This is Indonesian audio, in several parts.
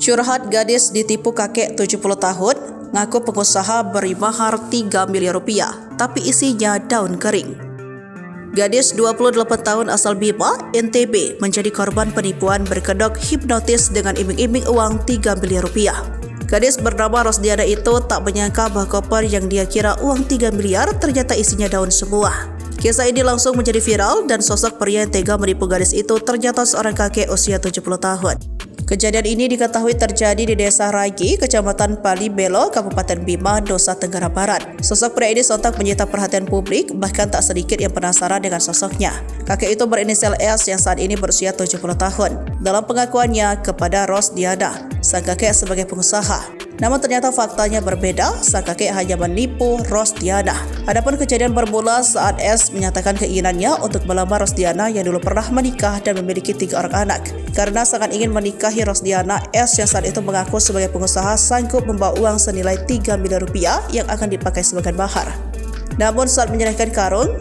Curhat gadis ditipu kakek 70 tahun, ngaku pengusaha beri mahar 3 miliar rupiah, tapi isinya daun kering. Gadis 28 tahun asal Bima, NTB menjadi korban penipuan berkedok hipnotis dengan iming-iming uang 3 miliar rupiah. Gadis bernama Rosdiana itu tak menyangka bahwa koper yang dia kira uang 3 miliar ternyata isinya daun semua. Kisah ini langsung menjadi viral dan sosok pria yang tega menipu gadis itu ternyata seorang kakek usia 70 tahun. Kejadian ini diketahui terjadi di Desa Ragi, Kecamatan Palibelo, Kabupaten Bima, Nusa Tenggara Barat. Sosok pria ini sontak menyita perhatian publik, bahkan tak sedikit yang penasaran dengan sosoknya. Kakek itu berinisial S yang saat ini berusia 70 tahun. Dalam pengakuannya kepada Rosdiana, sang kakek sebagai pengusaha. Namun ternyata faktanya berbeda, sang kakek hanya menipu Rosdiana. Adapun kejadian bermula saat S menyatakan keinginannya untuk melamar Rosdiana yang dulu pernah menikah dan memiliki 3 orang anak. Karena sangat ingin menikahi Rosdiana, S yang saat itu mengaku sebagai pengusaha sanggup membawa uang senilai 3 miliar rupiah yang akan dipakai sebagai mahar. Namun saat menyerahkan karung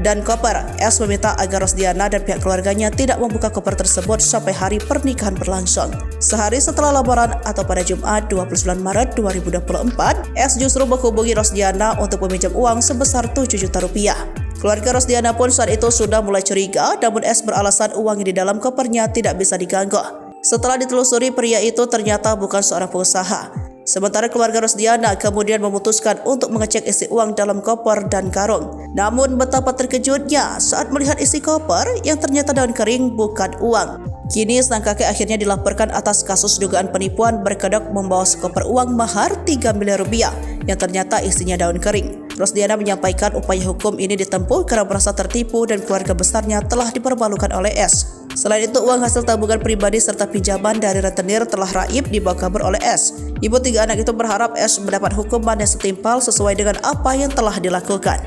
dan koper, S meminta agar Rosdiana dan pihak keluarganya tidak membuka koper tersebut sampai hari pernikahan berlangsung. Sehari setelah laporan atau pada Jumat 29 Maret 2024, S justru menghubungi Rosdiana untuk meminjam uang sebesar 7 juta rupiah. Keluarga Rosdiana pun saat itu sudah mulai curiga, namun S beralasan uang yang di dalam kopernya tidak bisa diganggu. Setelah ditelusuri, pria itu ternyata bukan seorang pengusaha. Sementara keluarga Rosdiana kemudian memutuskan untuk mengecek isi uang dalam koper dan karung. Namun betapa terkejutnya saat melihat isi koper yang ternyata daun kering bukan uang. Kini sang kakek akhirnya dilaporkan atas kasus dugaan penipuan berkedok membawa sekoper uang mahar 3 miliar rupiah yang ternyata isinya daun kering. Rosdiana menyampaikan upaya hukum ini ditempuh karena merasa tertipu dan keluarga besarnya telah dipermalukan oleh S. Selain itu, uang hasil tabungan pribadi serta pinjaman dari rentenir telah raib dibawa kabur oleh S. Ibu 3 anak itu berharap S mendapat hukuman yang setimpal sesuai dengan apa yang telah dilakukan.